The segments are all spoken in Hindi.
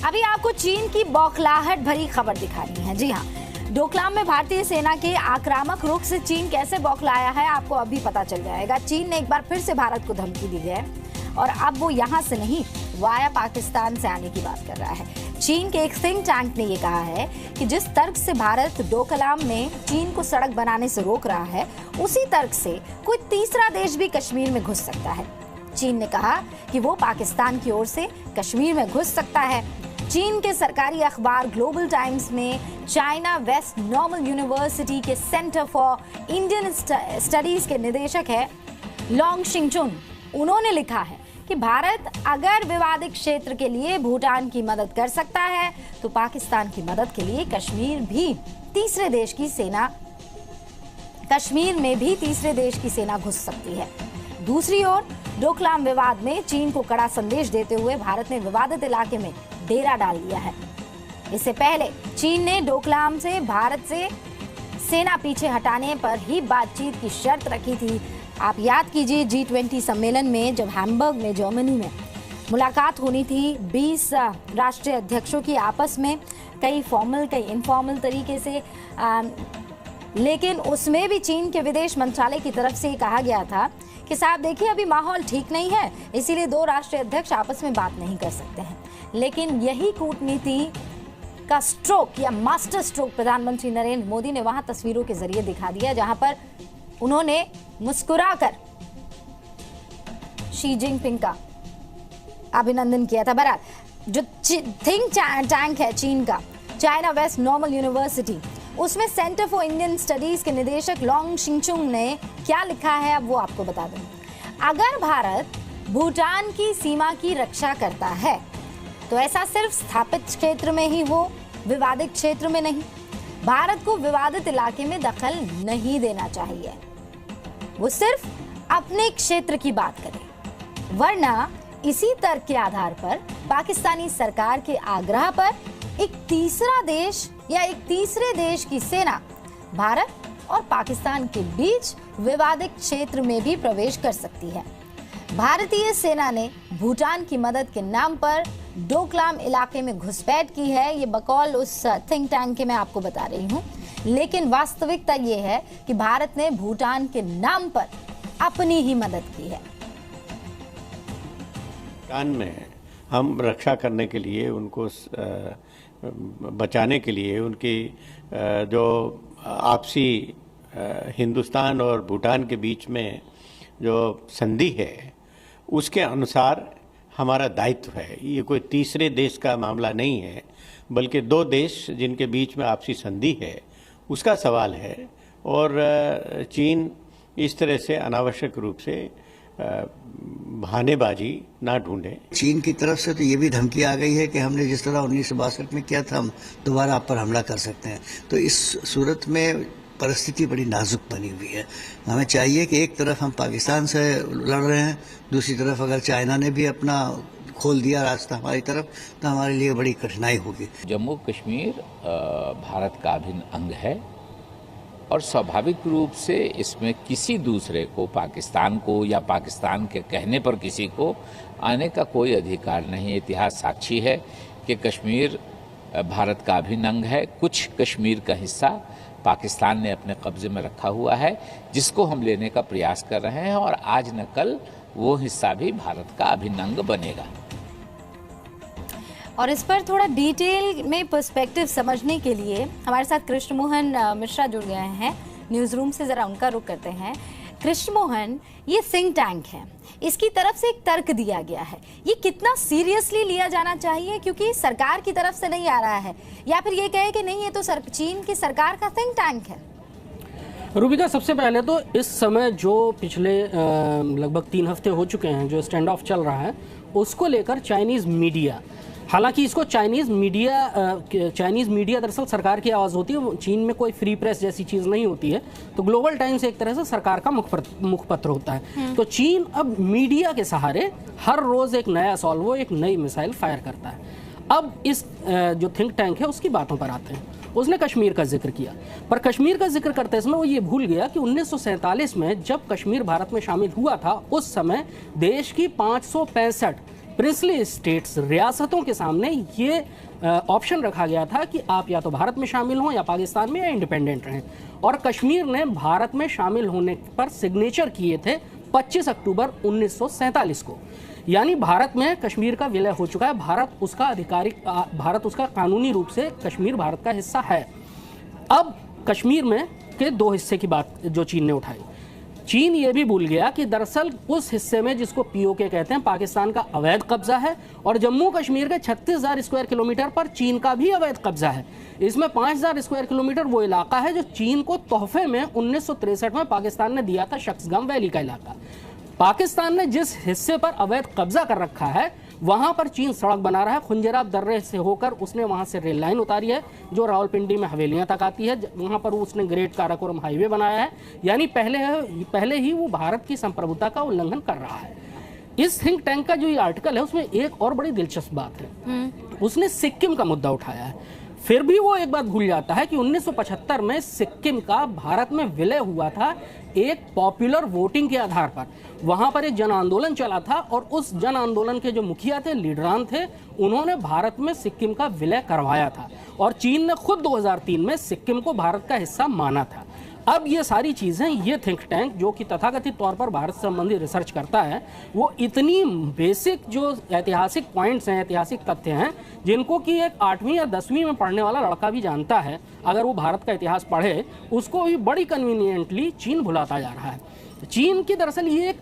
अभी आपको चीन की बौखलाहट भरी खबर दिखानी है। जी हाँ, डोकलाम में भारतीय सेना के आक्रामक रुख से चीन कैसे बौखलाया है आपको अभी पता चल जाएगा। चीन ने एक बार फिर से भारत को धमकी दी है और अब वो यहाँ से नहीं वाया पाकिस्तान से आने की बात कर रहा है। चीन के एक थिंक टैंक ने ये कहा है कि जिस तर्क से भारत डोकलाम में चीन को सड़क बनाने से रोक रहा है, उसी तर्क से कोई तीसरा देश भी कश्मीर में घुस सकता है। चीन ने कहा कि वो पाकिस्तान की ओर से कश्मीर में घुस सकता है। चीन के सरकारी अखबार ग्लोबल टाइम्स में चाइना वेस्ट नॉर्मल यूनिवर्सिटी के सेंटर फॉर इंडियन स्टडीज के निदेशक है लॉन्ग शिंगचुन, उन्होंने लिखा है कि भारत अगर विवादित क्षेत्र के लिए भूटान की मदद कर सकता है तो पाकिस्तान की मदद के लिए कश्मीर में भी तीसरे देश की सेना घुस सकती है। दूसरी ओर डोकलाम विवाद में चीन को कड़ा संदेश देते हुए भारत ने विवादित इलाके में डेरा डाल दिया है। इससे पहले चीन ने डोकलाम से भारत से सेना पीछे हटाने पर ही बातचीत की शर्त रखी थी। आप याद कीजिए G20 सम्मेलन में जब हैम्बर्ग में जर्मनी में मुलाकात होनी थी 20 राष्ट्रीय अध्यक्षों की आपस में, कई फॉर्मल कई इनफॉर्मल तरीके से, लेकिन उसमें भी चीन के विदेश मंत्रालय की तरफ से कहा गया था कि साहब देखिए अभी माहौल ठीक नहीं है, इसीलिए दो राष्ट्रीय अध्यक्ष आपस में बात नहीं कर सकते हैं। लेकिन यही कूटनीति का स्ट्रोक या मास्टर स्ट्रोक प्रधानमंत्री नरेंद्र मोदी ने वहां तस्वीरों के जरिए दिखा दिया, जहां पर उन्होंने मुस्कुराकर शी जिनपिंग का अभिनंदन किया था। बहरहाल जो थिंक टैंक है चीन का, चाइना वेस्ट नॉर्मल यूनिवर्सिटी, उसमें सेंटर फॉर इंडियन स्टडीज के निदेशक लॉन्ग शिंगचुन ने क्या लिखा है अब वो आपको बता दूं। अगर भारत भूटान की सीमा की रक्षा करता है तो ऐसा सिर्फ स्थापित क्षेत्र में ही हो, विवादित क्षेत्र में नहीं। भारत को विवादित इलाके में दखल नहीं देना चाहिए, वो सिर्फ अपने क्षेत्र की बात करे, वरना इसी तर्क के आधार पर पाकिस्तानी सरकार के आग्रह पर एक तीसरा देश या एक तीसरे देश की सेना भारत और पाकिस्तान के बीच विवादित क्षेत्र में भी प्रवेश कर सकती है। भारतीय सेना ने भूटान की मदद के नाम पर डोकलाम इलाके में घुसपैठ की है, ये बकौल उस थिंक टैंक के मैं आपको बता रही हूँ, लेकिन वास्तविकता ये है कि भारत ने भूटान के नाम पर अपनी ही मदद की है। भूटान में हम रक्षा करने के लिए, उनको बचाने के लिए, उनकी जो आपसी हिंदुस्तान और भूटान के बीच में जो संधि है उसके अनुसार हमारा दायित्व है। ये कोई तीसरे देश का मामला नहीं है, बल्कि दो देश जिनके बीच में आपसी संधि है उसका सवाल है। और चीन इस तरह से अनावश्यक रूप से बहानेबाजी ना ढूंढे। चीन की तरफ से तो ये भी धमकी आ गई है कि हमने जिस तरह 1962 में किया था हम दोबारा आप पर हमला कर सकते हैं। तो इस सूरत में परिस्थिति बड़ी नाजुक बनी हुई है। हमें चाहिए कि एक तरफ हम पाकिस्तान से लड़ रहे हैं, दूसरी तरफ अगर चाइना ने भी अपना खोल दिया रास्ता हमारी तरफ तो हमारे लिए बड़ी कठिनाई होगी। जम्मू कश्मीर भारत का अभिन्न अंग है और स्वाभाविक रूप से इसमें किसी दूसरे को, पाकिस्तान को या पाकिस्तान के कहने पर किसी को आने का कोई अधिकार नहीं। इतिहास साक्षी है कि कश्मीर भारत का अभिन्न अंग है। कुछ कश्मीर का हिस्सा पाकिस्तान ने अपने कब्जे में रखा हुआ है, जिसको हम लेने का प्रयास कर रहे हैं और आज न कल वो हिस्सा भी भारत का अभिन्न अंग बनेगा। और इस पर थोड़ा डिटेल में पर्सपेक्टिव समझने के लिए हमारे साथ कृष्ण मोहन मिश्रा जुड़ गए हैं न्यूज़ रूम से, ज़रा उनका रुख करते हैं। कृष्ण मोहन, ये थिंक टैंक है, इसकी तरफ से एक तर्क दिया गया है, ये कितना सीरियसली लिया जाना चाहिए? क्योंकि सरकार की तरफ से नहीं आ रहा है, या फिर ये कहे कि नहीं ये तो चीन की सरकार का थिंक टैंक है। रूबिका, सबसे पहले तो इस समय जो पिछले लगभग 3 हफ्ते हो चुके हैं जो स्टैंड ऑफ चल रहा है, उसको लेकर चाइनीज़ मीडिया, हालांकि इसको चाइनीज़ मीडिया दरअसल सरकार की आवाज़ होती है, चीन में कोई फ्री प्रेस जैसी चीज़ नहीं होती है, तो ग्लोबल टाइम्स एक तरह से सरकार का मुखपत्र होता है। तो चीन अब मीडिया के सहारे हर रोज़ एक नया सॉल्वो, एक नई मिसाइल फायर करता है। अब इस जो थिंक टैंक है उसकी बातों पर आते हैं। उसने कश्मीर का जिक्र किया, पर कश्मीर का जिक्र करते समय वो ये भूल गया कि 1947 में जब कश्मीर भारत में शामिल हुआ था, उस समय देश की 565 प्रिंसली स्टेट्स, रियासतों के सामने ये ऑप्शन रखा गया था कि आप या तो भारत में शामिल हों या पाकिस्तान में, या इंडिपेंडेंट रहें। और कश्मीर ने भारत में शामिल होने पर सिग्नेचर किए थे 25 अक्टूबर 1947 को। यानी भारत में कश्मीर का विलय हो चुका है, भारत उसका कानूनी रूप से कश्मीर भारत का हिस्सा है। अब कश्मीर में के दो हिस्से की बात जो चीन ने उठाई, चीन ये भी भूल गया कि दरअसल उस हिस्से में जिसको पीओके कहते हैं, पाकिस्तान का अवैध कब्जा है, और जम्मू कश्मीर के 36,000 स्क्वायर किलोमीटर पर चीन का भी अवैध कब्जा है। इसमें 5,000 स्क्वायर किलोमीटर वो इलाका है जो चीन को तोहफे में 1963 में पाकिस्तान ने दिया था, शख्सगाम वैली का इलाका। पाकिस्तान ने जिस हिस्से पर अवैध कब्जा कर रखा है वहां पर चीन सड़क बना रहा है। खुंजराब दर्रे से होकर उसने वहां से रेल लाइन उतारी है जो रावलपिंडी में हवेलियां तक आती है, वहां पर उसने ग्रेट काराकोरम हाईवे बनाया है। यानी पहले ही वो भारत की संप्रभुता का उल्लंघन कर रहा है। इस थिंक टैंक का जो ये आर्टिकल है उसमें एक और बड़ी दिलचस्प बात है, उसने सिक्किम का मुद्दा उठाया है। फिर भी वो एक बात भूल जाता है कि 1975 में सिक्किम का भारत में विलय हुआ था एक पॉपुलर वोटिंग के आधार पर। वहां पर एक जन आंदोलन चला था और उस जन आंदोलन के जो मुखिया थे, लीडरान थे, उन्होंने भारत में सिक्किम का विलय करवाया था और चीन ने खुद 2003 में सिक्किम को भारत का हिस्सा माना था। अब ये सारी चीज़ें, ये थिंक टैंक जो कि तथाकथित तौर पर भारत संबंधी रिसर्च करता है, वो इतनी बेसिक जो ऐतिहासिक पॉइंट्स हैं, ऐतिहासिक तथ्य हैं, जिनको कि एक 8वीं या 10वीं में पढ़ने वाला लड़का भी जानता है, अगर वो भारत का इतिहास पढ़े, उसको भी बड़ी कन्वीनियंटली चीन भुलाता जा रहा है। चीन की दरअसल ये एक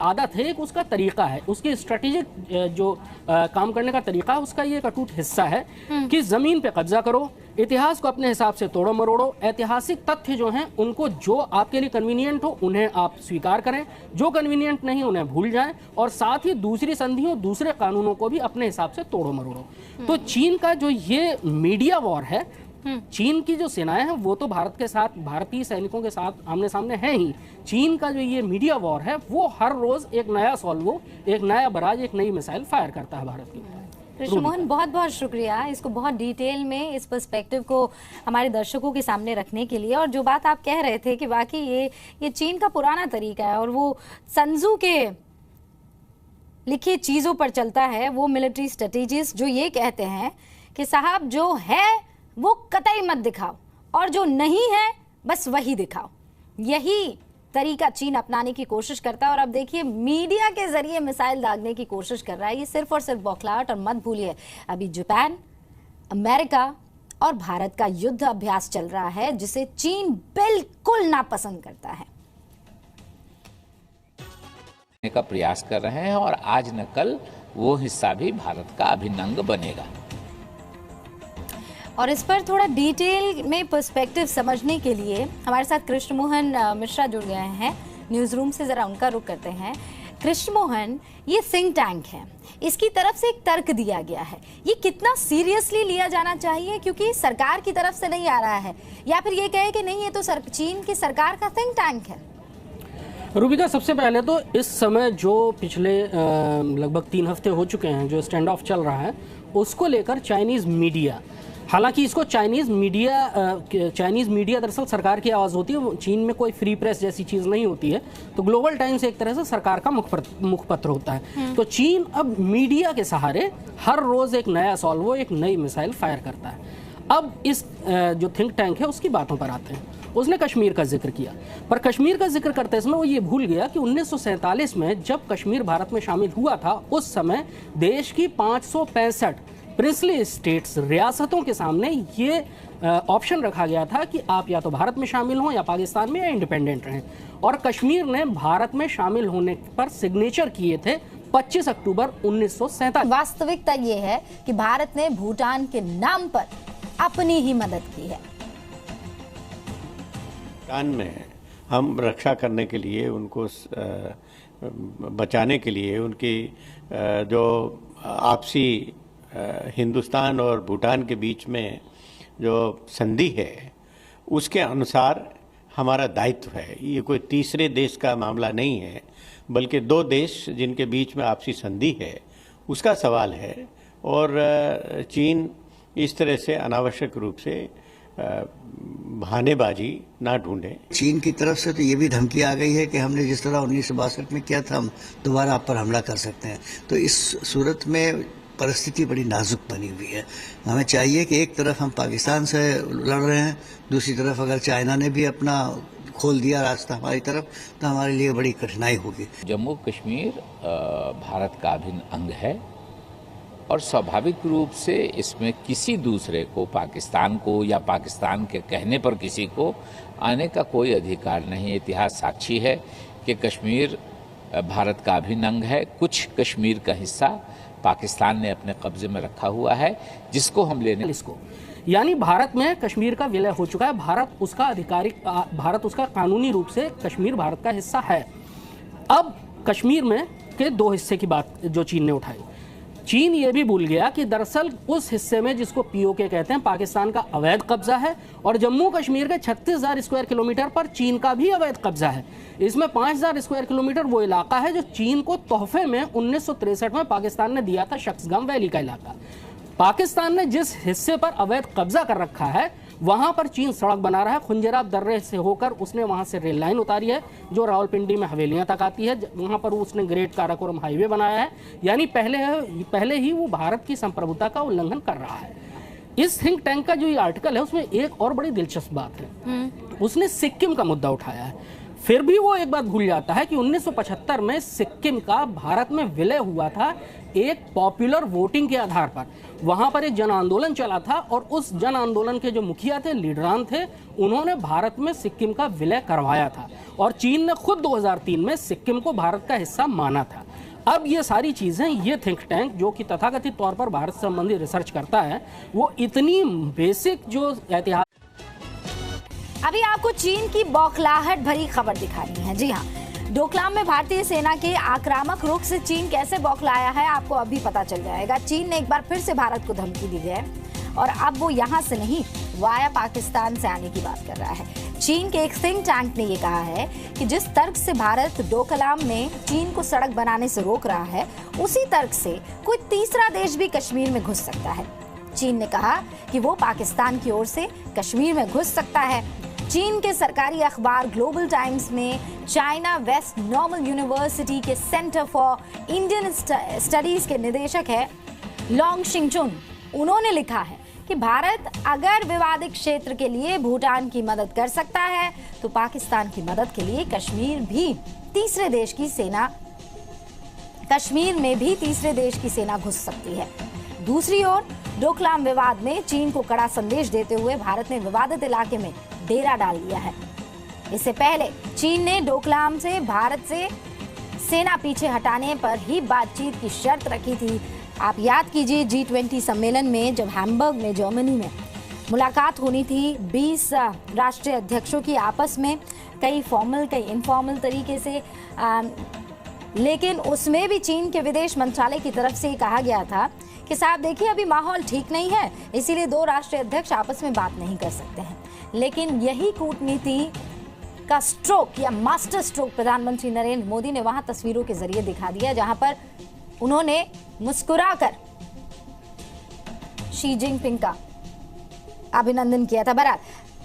आदत है, एक उसका तरीका है, उसकी स्ट्रेटेजिक जो काम करने का तरीका है, उसका ये एक अटूट हिस्सा है कि ज़मीन पे कब्जा करो, इतिहास को अपने हिसाब से तोड़ो मरोड़ो, ऐतिहासिक तथ्य जो हैं उनको जो आपके लिए कन्वीनियंट हो उन्हें आप स्वीकार करें, जो कन्वीनियंट नहीं उन्हें भूल जाएं, और साथ ही दूसरी संधियों, दूसरे कानूनों को भी अपने हिसाब से तोड़ो मरोड़ो। तो चीन का जो ये मीडिया वॉर है, चीन की जो सेनाएं हैं वो तो भारत के साथ, भारतीय सैनिकों के साथ आमने सामने हैं ही। चीन का जो ये मीडिया वॉर है वो हर रोज एक नया सॉल्वो, एक नया बराज, एक नई मिसाइल फायर करता है भारत के ऊपर। कृष्ण मोहन, बहुत बहुत शुक्रिया इसको बहुत डिटेल में, इस पर्सपेक्टिव को हमारे दर्शकों के सामने रखने के लिए। और जो बात आप कह रहे थे कि वाकई ये चीन का पुराना तरीका है और वो संजू के लिखे चीजों पर चलता है। वो मिलिट्री स्ट्रेटेजिस्ट जो ये कहते हैं कि साहब जो है वो कतई मत दिखाओ और जो नहीं है बस वही दिखाओ, यही तरीका चीन अपनाने की कोशिश करता है। और अब देखिए मीडिया के जरिए मिसाइल दागने की कोशिश कर रहा है। ये सिर्फ और सिर्फ बौखलाहट, और मत भूलिए अभी जापान, अमेरिका और भारत का युद्ध अभ्यास चल रहा है जिसे चीन बिल्कुल नापसंद करता है। का प्रयास कर रहे हैं और आज न कल वो हिस्सा भी भारत का अभिन्न अंग बनेगा। और इस पर थोड़ा डिटेल में पर्सपेक्टिव समझने के लिए हमारे साथ कृष्ण मोहन मिश्रा जुड़ गए हैं न्यूज़ रूम से। ज़रा उनका रुख करते हैं। कृष्ण मोहन, ये थिंक टैंक है, इसकी तरफ से एक तर्क दिया गया है, ये कितना सीरियसली लिया जाना चाहिए? क्योंकि सरकार की तरफ से नहीं आ रहा है, या फिर ये कहे कि नहीं ये तो चीन की सरकार का थिंक टैंक है। रूबिका, सबसे पहले तो इस समय जो पिछले लगभग 3 हफ्ते हो चुके हैं जो स्टैंड ऑफ चल रहा है, उसको लेकर चाइनीज़ मीडिया, हालांकि इसको चाइनीज़ मीडिया दरअसल सरकार की आवाज़ होती है, चीन में कोई फ्री प्रेस जैसी चीज़ नहीं होती है, तो ग्लोबल टाइम्स एक तरह से सरकार का मुखपत्र होता है। तो चीन अब मीडिया के सहारे हर रोज़ एक नया सॉल्वो, एक नई मिसाइल फायर करता है। अब इस जो थिंक टैंक है उसकी बातों पर आते हैं। उसने कश्मीर का जिक्र किया, पर कश्मीर का जिक्र करते समय वो ये भूल गया कि 1947 में जब कश्मीर भारत में शामिल हुआ था, उस समय देश की 565 प्रिंसली स्टेट्स, रियासतों के सामने ये ऑप्शन रखा गया था कि आप या तो भारत में शामिल हों या पाकिस्तान में, या इंडिपेंडेंट रहें। और कश्मीर ने भारत में शामिल होने पर सिग्नेचर किए थे 25 अक्टूबर 1947। वास्तविकता ये है कि भारत ने भूटान के नाम पर अपनी ही मदद की है। भूटान में हम रक्षा करने के लिए, उनको बचाने के लिए, उनकी जो आपसी हिंदुस्तान और भूटान के बीच में जो संधि है उसके अनुसार हमारा दायित्व है। ये कोई तीसरे देश का मामला नहीं है, बल्कि 2 देश जिनके बीच में आपसी संधि है उसका सवाल है। और चीन इस तरह से अनावश्यक रूप से बहानेबाजी ना ढूंढें। चीन की तरफ से तो ये भी धमकी आ गई है कि हमने जिस तरह 1962 में किया था हम दोबारा आप पर हमला कर सकते हैं। तो इस सूरत में परिस्थिति बड़ी नाजुक बनी हुई है। हमें चाहिए कि एक तरफ हम पाकिस्तान से लड़ रहे हैं, दूसरी तरफ अगर चाइना ने भी अपना खोल दिया रास्ता हमारी तरफ तो हमारे लिए बड़ी कठिनाई होगी। जम्मू कश्मीर भारत का अभिन्न अंग है और स्वाभाविक रूप से इसमें किसी दूसरे को, पाकिस्तान को या पाकिस्तान के कहने पर किसी को आने का कोई अधिकार नहीं। इतिहास साक्षी है कि कश्मीर भारत का अभिन्न अंग है। कुछ कश्मीर का हिस्सा पाकिस्तान ने अपने कब्जे में रखा हुआ है, जिसको हम लेने इसको, यानी भारत में कश्मीर का विलय हो चुका है। भारत उसका कानूनी रूप से कश्मीर भारत का हिस्सा है। अब कश्मीर में के दो हिस्से की बात जो चीन ने उठाई, चीन ये भी भूल गया कि दरअसल उस हिस्से में जिसको पीओके कहते हैं पाकिस्तान का अवैध कब्जा है और जम्मू कश्मीर के 36,000 स्क्वायर किलोमीटर पर चीन का भी अवैध कब्जा है। इसमें 5,000 स्क्वायर किलोमीटर वो इलाका है जो चीन को तोहफे में 1963 में पाकिस्तान ने दिया था, शख्सगाम वैली का इलाका। पाकिस्तान ने जिस हिस्से पर अवैध कब्जा कर रखा है वहां पर चीन सड़क बना रहा है। खुंजराब दर्रे से होकर उसने वहां से रेल लाइन उतारी है जो रावलपिंडी में हवेलियां तक आती है। वहां पर उसने ग्रेट काराकोरम हाईवे बनाया है। यानी पहले ही वो भारत की संप्रभुता का उल्लंघन कर रहा है। इस थिंक टैंक का जो ये आर्टिकल है उसमें एक और बड़ी दिलचस्प बात है, उसने सिक्किम का मुद्दा उठाया है। फिर भी वो एक बात भूल जाता है कि 1975 में सिक्किम का भारत में विलय हुआ था एक पॉपुलर वोटिंग के आधार पर। वहां पर एक जन आंदोलन चला था और उस जन आंदोलन के जो मुखिया थे, लीडरान थे, उन्होंने भारत में सिक्किम का विलय करवाया था और चीन ने खुद 2003 में सिक्किम को भारत का हिस्सा माना था। अब ये सारी चीजें, ये थिंक टैंक जो कि तथाकथित तौर पर भारत संबंधी रिसर्च करता है, वो इतनी बेसिक जो ऐतिहासिक। अभी आपको चीन की बौखलाहट भरी खबर दिखानी है। जी हाँ, डोकलाम में भारतीय सेना के आक्रामक रुख से चीन कैसे बौखलाया है आपको अभी पता चल जाएगा। चीन ने एक बार फिर से भारत को धमकी दी है और अब वो यहाँ से नहीं, वाया पाकिस्तान से आने की बात कर रहा है। चीन के एक थिंक टैंक ने ये कहा है कि जिस तर्क से भारत डोकलाम में चीन को सड़क बनाने से रोक रहा है, उसी तर्क से कोई तीसरा देश भी कश्मीर में घुस सकता है। चीन ने कहा कि वो पाकिस्तान की ओर से कश्मीर में घुस सकता है। चीन के सरकारी अखबार ग्लोबल टाइम्स में चाइना वेस्ट नॉर्मल यूनिवर्सिटी के सेंटर फॉर इंडियन स्टडीज के निदेशक है लॉन्ग शिंगचुन, उन्होंने लिखा है कि भारत अगर विवादित क्षेत्र के लिए भूटान की मदद कर सकता है तो पाकिस्तान की मदद के लिए कश्मीर में भी तीसरे देश की सेना घुस सकती है। दूसरी ओर डोकलाम विवाद में चीन को कड़ा संदेश देते हुए भारत ने विवादित इलाके में डेरा डाल दिया है। इससे पहले चीन ने डोकलाम से भारत से सेना पीछे हटाने पर ही बातचीत की शर्त रखी थी। आप याद कीजिए G20 सम्मेलन में जब हैम्बर्ग में जर्मनी में मुलाकात होनी थी 20 राष्ट्रीय अध्यक्षों की आपस में, कई फॉर्मल कई इनफॉर्मल तरीके से, लेकिन उसमें भी चीन के विदेश मंत्रालय की तरफ से कहा गया था कि साहब देखिए अभी माहौल ठीक नहीं है, इसीलिए दो राष्ट्रीय अध्यक्ष आपस में बात नहीं कर सकते हैं। लेकिन यही कूटनीति का स्ट्रोक या मास्टर स्ट्रोक प्रधानमंत्री नरेंद्र मोदी ने वहां तस्वीरों के जरिए दिखा दिया, जहां पर उन्होंने मुस्कुराकर शी जिनपिंग का अभिनंदन किया था। बहरहाल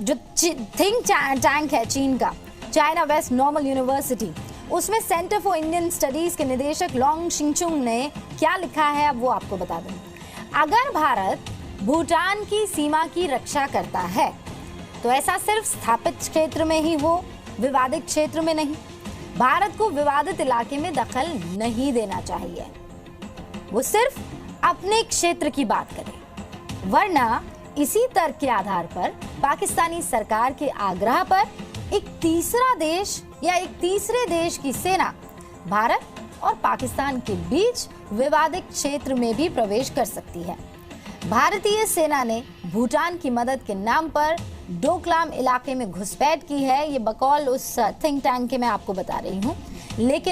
जो थिंक टैंक है चीन का, चाइना वेस्ट नॉर्मल यूनिवर्सिटी, उसमें सेंटर फॉर इंडियन स्टडीज के निदेशक लॉन्ग शिंगचुन ने क्या लिखा है अब वो आपको बता दूं। अगर भारत भूटान की सीमा की रक्षा करता है तो ऐसा सिर्फ स्थापित क्षेत्र में ही हो, विवादित क्षेत्र में नहीं। भारत को विवादित इलाके में दखल नहीं देना चाहिए, वो सिर्फ अपने क्षेत्र की बात करे। वरना इसी तर्क के आधार पर पाकिस्तानी सरकार के आग्रह पर एक तीसरा देश या एक तीसरे देश की सेना भारत और पाकिस्तान के बीच विवादित क्षेत्र में भी प्रवेश कर सकती है। भारतीय सेना ने भूटान की मदद के नाम पर डोकलाम इलाके में घुसपैठ की है, ये बकौल उस थिंक टैंक के मैं आपको बता रही हूँ। लेकिन